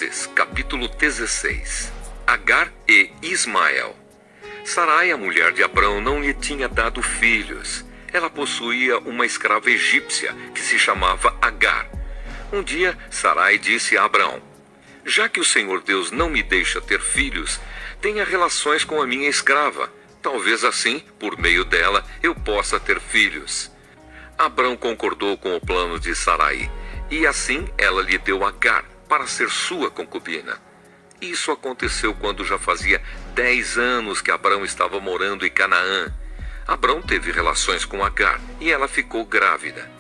Gênesis, capítulo 16. Agar e Ismael. Sarai, a mulher de Abrão, não lhe tinha dado filhos. Ela possuía uma escrava egípcia que se chamava Agar. Um dia, Sarai disse a Abrão: já que o Senhor Deus não me deixa ter filhos, tenha relações com a minha escrava. Talvez assim, por meio dela, eu possa ter filhos. Abrão concordou com o plano de Sarai, e assim ela lhe deu Agar para ser sua concubina. Isso aconteceu quando já fazia 10 anos que Abrão estava morando em Canaã. Abrão teve relações com Agar e ela ficou grávida.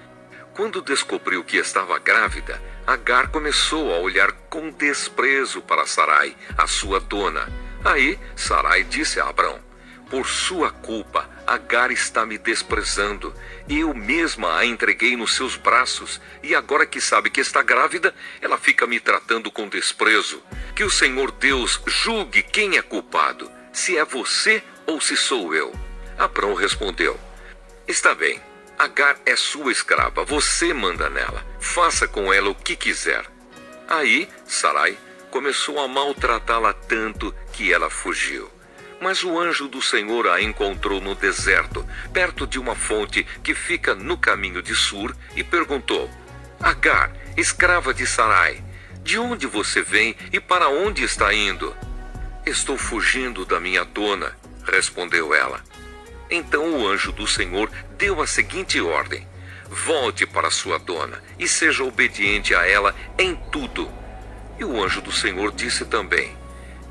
Quando descobriu que estava grávida, Agar começou a olhar com desprezo para Sarai, a sua dona. Aí Sarai disse a Abrão: por sua culpa, Agar está me desprezando. Eu mesma a entreguei nos seus braços, e agora que sabe que está grávida, ela fica me tratando com desprezo. Que o Senhor Deus julgue quem é culpado, se é você ou se sou eu. Abrão respondeu: está bem, Agar é sua escrava, você manda nela, faça com ela o que quiser. Aí Sarai começou a maltratá-la tanto que ela fugiu. Mas o anjo do Senhor a encontrou no deserto, perto de uma fonte que fica no caminho de Sur, e perguntou: Agar, escrava de Sarai, de onde você vem e para onde está indo? Estou fugindo da minha dona, respondeu ela. Então o anjo do Senhor deu a seguinte ordem: volte para sua dona e seja obediente a ela em tudo. E o anjo do Senhor disse também: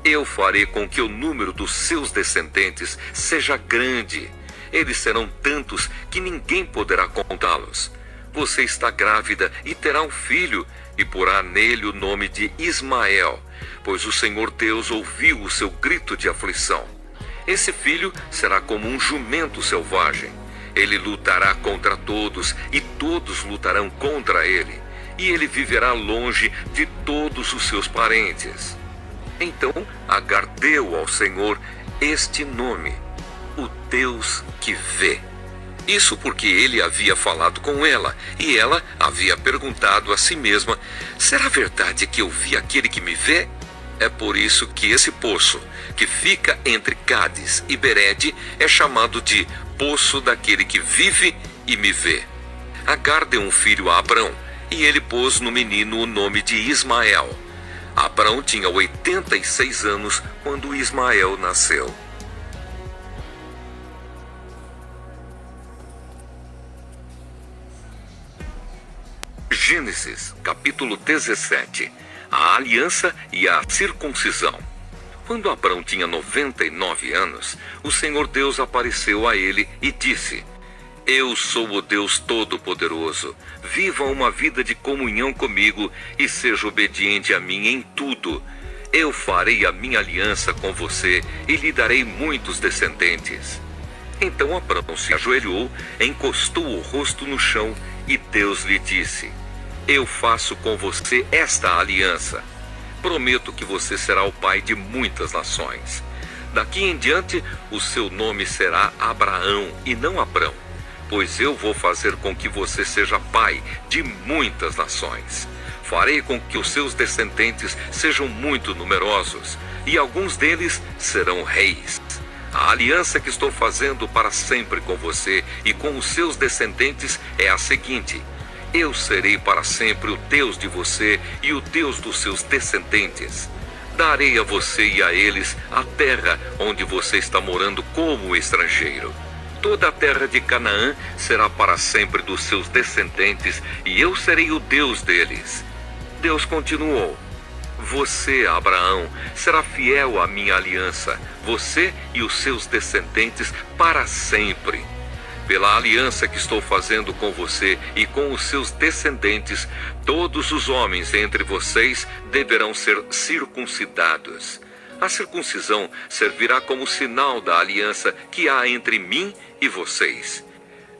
eu farei com que o número dos seus descendentes seja grande. Eles serão tantos que ninguém poderá contá-los. Você está grávida e terá um filho, e porá nele o nome de Ismael, pois o Senhor Deus ouviu o seu grito de aflição. Esse filho será como um jumento selvagem. Ele lutará contra todos, e todos lutarão contra ele. E ele viverá longe de todos os seus parentes. Então Agar deu ao Senhor este nome: o Deus que vê. Isso porque ele havia falado com ela, e ela havia perguntado a si mesma: será verdade que eu vi aquele que me vê? É por isso que esse poço, que fica entre Cádiz e Bered, é chamado de Poço daquele que vive e me vê. Agar deu um filho a Abrão, e ele pôs no menino o nome de Ismael. Abrão tinha 86 anos quando Ismael nasceu. Gênesis, capítulo 17. A aliança e a circuncisão. Quando Abrão tinha 99 anos, o Senhor Deus apareceu a ele e disse: eu sou o Deus Todo-Poderoso. Viva uma vida de comunhão comigo e seja obediente a mim em tudo. Eu farei a minha aliança com você e lhe darei muitos descendentes. Então Abrão se ajoelhou, encostou o rosto no chão e Deus lhe disse: eu faço com você esta aliança. Prometo que você será o pai de muitas nações. Daqui em diante, o seu nome será Abraão e não Abrão, pois eu vou fazer com que você seja pai de muitas nações. Farei com que os seus descendentes sejam muito numerosos, e alguns deles serão reis. A aliança que estou fazendo para sempre com você e com os seus descendentes é a seguinte: eu serei para sempre o Deus de você e o Deus dos seus descendentes. Darei a você e a eles a terra onde você está morando como estrangeiro. Toda a terra de Canaã será para sempre dos seus descendentes, e eu serei o Deus deles. Deus continuou: você, Abraão, será fiel à minha aliança, você e os seus descendentes para sempre. Pela aliança que estou fazendo com você e com os seus descendentes, todos os homens entre vocês deverão ser circuncidados. A circuncisão servirá como sinal da aliança que há entre mim e vocês.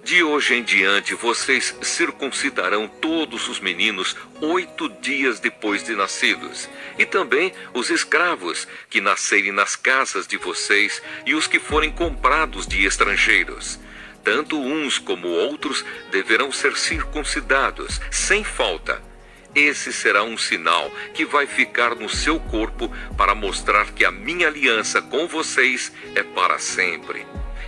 De hoje em diante, vocês circuncidarão todos os meninos 8 dias depois de nascidos, e também os escravos que nascerem nas casas de vocês e os que forem comprados de estrangeiros. Tanto uns como outros deverão ser circuncidados, sem falta. Esse será um sinal que vai ficar no seu corpo para mostrar que a minha aliança com vocês é para sempre.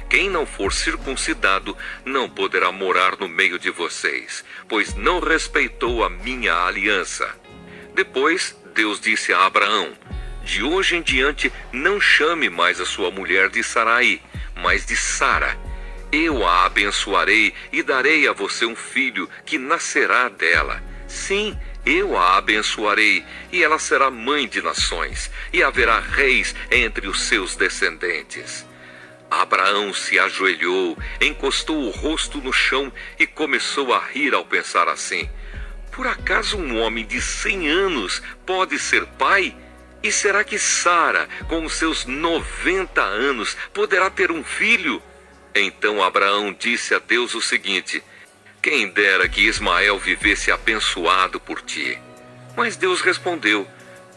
Quem não for circuncidado não poderá morar no meio de vocês, pois não respeitou a minha aliança." Depois, Deus disse a Abraão: "De hoje em diante, não chame mais a sua mulher de Sarai, mas de Sara. Eu a abençoarei e darei a você um filho que nascerá dela. Sim, eu a abençoarei, e ela será mãe de nações, e haverá reis entre os seus descendentes." Abraão se ajoelhou, encostou o rosto no chão e começou a rir ao pensar assim: por acaso um homem de 100 anos pode ser pai? E será que Sara, com os seus 90 anos, poderá ter um filho? Então Abraão disse a Deus o seguinte: quem dera que Ismael vivesse abençoado por ti. Mas Deus respondeu: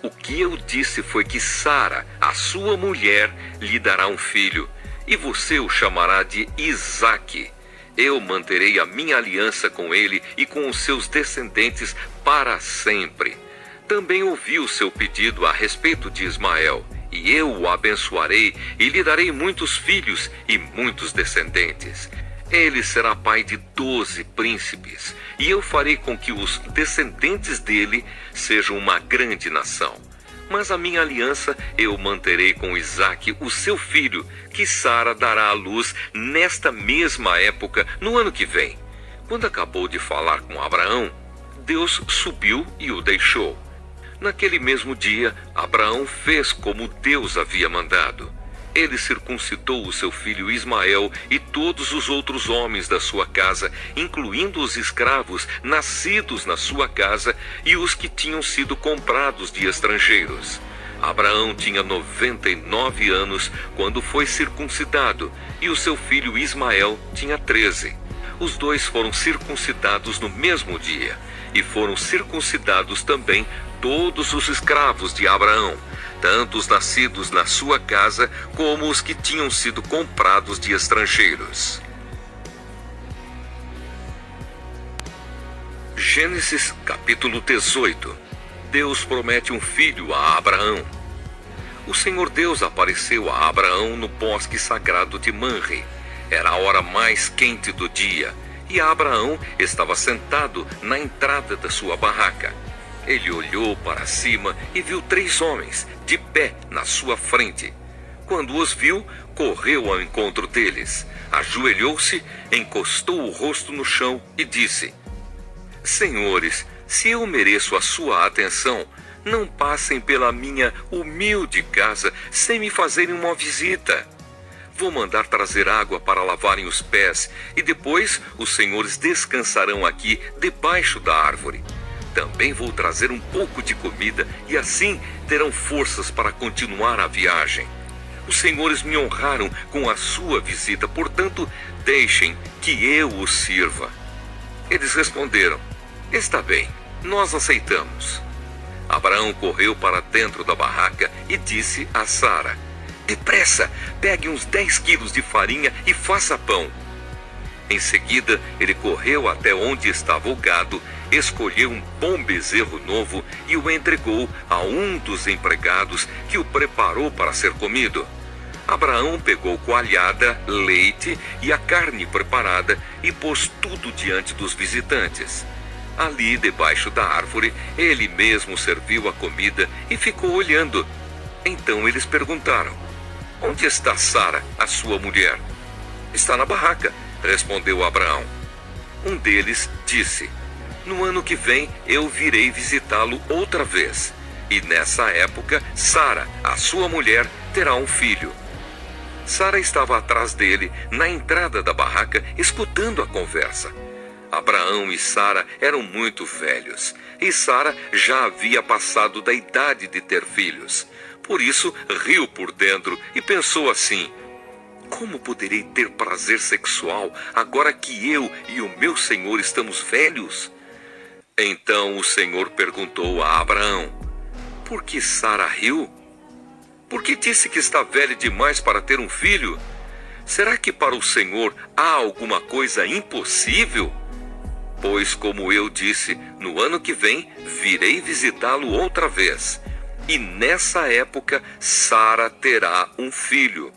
o que eu disse foi que Sara, a sua mulher, lhe dará um filho, e você o chamará de Isaque. Eu manterei a minha aliança com ele e com os seus descendentes para sempre. Também ouvi o seu pedido a respeito de Ismael, e eu o abençoarei e lhe darei muitos filhos e muitos descendentes. Ele será pai de 12 príncipes, e eu farei com que os descendentes dele sejam uma grande nação. Mas a minha aliança eu manterei com Isaque, o seu filho, que Sara dará à luz nesta mesma época, no ano que vem. Quando acabou de falar com Abraão, Deus subiu e o deixou. Naquele mesmo dia, Abraão fez como Deus havia mandado. Ele circuncidou o seu filho Ismael e todos os outros homens da sua casa, incluindo os escravos nascidos na sua casa e os que tinham sido comprados de estrangeiros. Abraão tinha 99 anos quando foi circuncidado e o seu filho Ismael tinha 13. Os dois foram circuncidados no mesmo dia, e foram circuncidados também todos os escravos de Abraão, tanto os nascidos na sua casa como os que tinham sido comprados de estrangeiros. Gênesis capítulo 18. Deus promete um filho a Abraão. O Senhor Deus apareceu a Abraão no bosque sagrado de Manre. Era a hora mais quente do dia, e Abraão estava sentado na entrada da sua barraca. Ele olhou para cima e viu 3 homens de pé na sua frente. Quando os viu, correu ao encontro deles, ajoelhou-se, encostou o rosto no chão e disse: Senhores, se eu mereço a sua atenção, não passem pela minha humilde casa sem me fazerem uma visita. Vou mandar trazer água para lavarem os pés, e depois os senhores descansarão aqui debaixo da árvore. Também vou trazer um pouco de comida, e assim terão forças para continuar a viagem. Os senhores me honraram com a sua visita, portanto, deixem que eu os sirva. Eles responderam: Está bem, nós aceitamos. Abraão correu para dentro da barraca e disse a Sara: Depressa, pegue uns 10 quilos de farinha e faça pão. Em seguida, ele correu até onde estava o gado, escolheu um bom bezerro novo e o entregou a um dos empregados, que o preparou para ser comido. Abraão pegou coalhada, leite e a carne preparada e pôs tudo diante dos visitantes. Ali, debaixo da árvore, ele mesmo serviu a comida e ficou olhando. Então eles perguntaram: Onde está Sara, a sua mulher? Está na barraca, respondeu Abraão. Um deles disse: No ano que vem eu virei visitá-lo outra vez, e nessa época Sara, a sua mulher, terá um filho. Sara estava atrás dele, na entrada da barraca, escutando a conversa. Abraão e Sara eram muito velhos, e Sara já havia passado da idade de ter filhos. Por isso, riu por dentro e pensou assim: Como poderei ter prazer sexual agora que eu e o meu senhor estamos velhos? Então o Senhor perguntou a Abraão: Por que Sara riu? Por que disse que está velha demais para ter um filho? Será que para o Senhor há alguma coisa impossível? Pois, como eu disse, no ano que vem virei visitá-lo outra vez, e nessa época Sara terá um filho.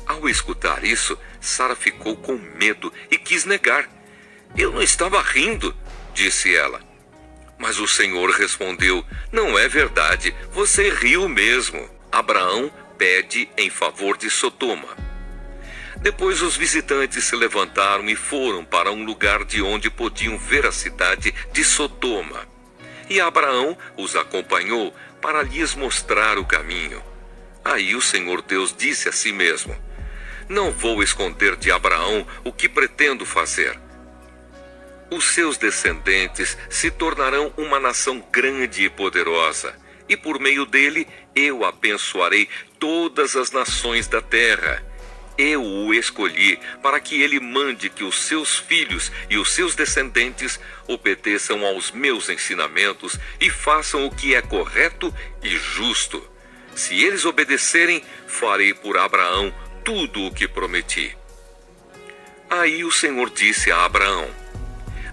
Ao escutar isso, Sara ficou com medo e quis negar. Eu não estava rindo, disse ela. Mas o Senhor respondeu: não é verdade, você riu mesmo. Abraão pede em favor de Sodoma. Depois os visitantes se levantaram e foram para um lugar de onde podiam ver a cidade de Sodoma. E Abraão os acompanhou para lhes mostrar o caminho. Aí o Senhor Deus disse a si mesmo: não vou esconder de Abraão o que pretendo fazer. Os seus descendentes se tornarão uma nação grande e poderosa, e por meio dele eu abençoarei todas as nações da terra. Eu o escolhi para que ele mande que os seus filhos e os seus descendentes obedeçam aos meus ensinamentos e façam o que é correto e justo. Se eles obedecerem, farei por Abraão tudo o que prometi. Aí o Senhor disse a Abraão: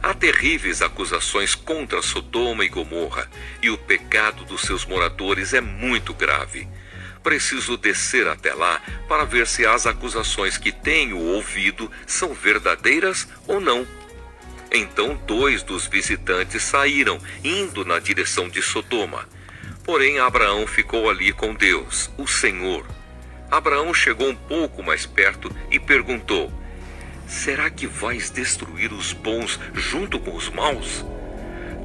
há terríveis acusações contra Sodoma e Gomorra, e o pecado dos seus moradores é muito grave. Preciso descer até lá para ver se as acusações que tenho ouvido são verdadeiras ou não. Então 2 dos visitantes saíram, indo na direção de Sodoma. Porém Abraão ficou ali com Deus, o Senhor. Abraão chegou um pouco mais perto e perguntou: será que vais destruir os bons junto com os maus?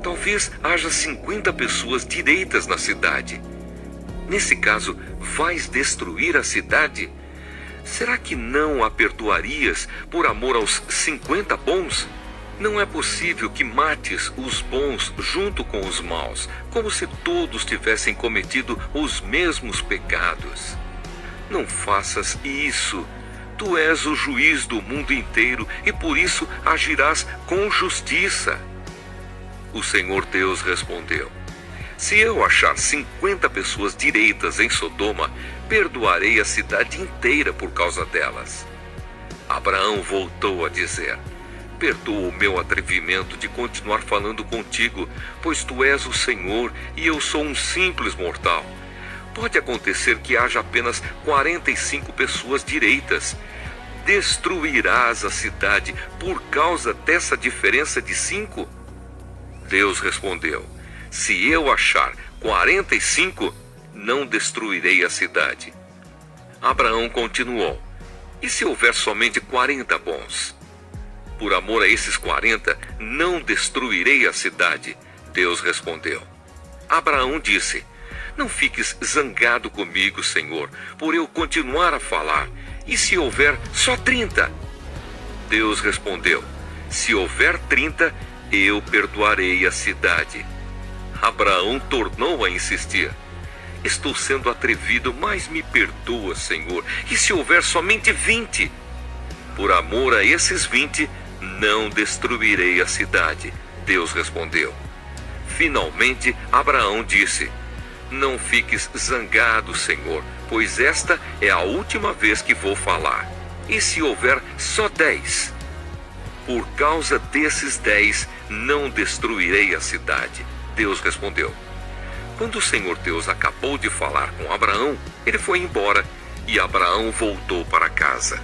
Talvez haja 50 pessoas direitas na cidade. Nesse caso, vais destruir a cidade? Será que não a perdoarias por amor aos 50 bons? Não é possível que mates os bons junto com os maus, como se todos tivessem cometido os mesmos pecados. Não faças isso. Tu és o juiz do mundo inteiro e por isso agirás com justiça. O Senhor Deus respondeu: se eu achar 50 pessoas direitas em Sodoma, perdoarei a cidade inteira por causa delas. Abraão voltou a dizer: perdoa o meu atrevimento de continuar falando contigo, pois tu és o Senhor e eu sou um simples mortal. Pode acontecer que haja apenas 45 pessoas direitas. Destruirás a cidade por causa dessa diferença de 5? Deus respondeu: se eu achar 45, não destruirei a cidade. Abraão continuou: e se houver somente 40 bons? Por amor a esses 40, não destruirei a cidade. Deus respondeu. Abraão disse: não fiques zangado comigo, Senhor, por eu continuar a falar. E se houver só 30? Deus respondeu: se houver 30, eu perdoarei a cidade. Abraão tornou a insistir: estou sendo atrevido, mas me perdoa, Senhor. E se houver somente 20? Por amor a esses 20, não destruirei a cidade. Deus respondeu. Finalmente, Abraão disse: não fiques zangado, Senhor, pois esta é a última vez que vou falar. E se houver só 10? Por causa desses 10, não destruirei a cidade. Deus respondeu. Quando o Senhor Deus acabou de falar com Abraão, ele foi embora e Abraão voltou para casa.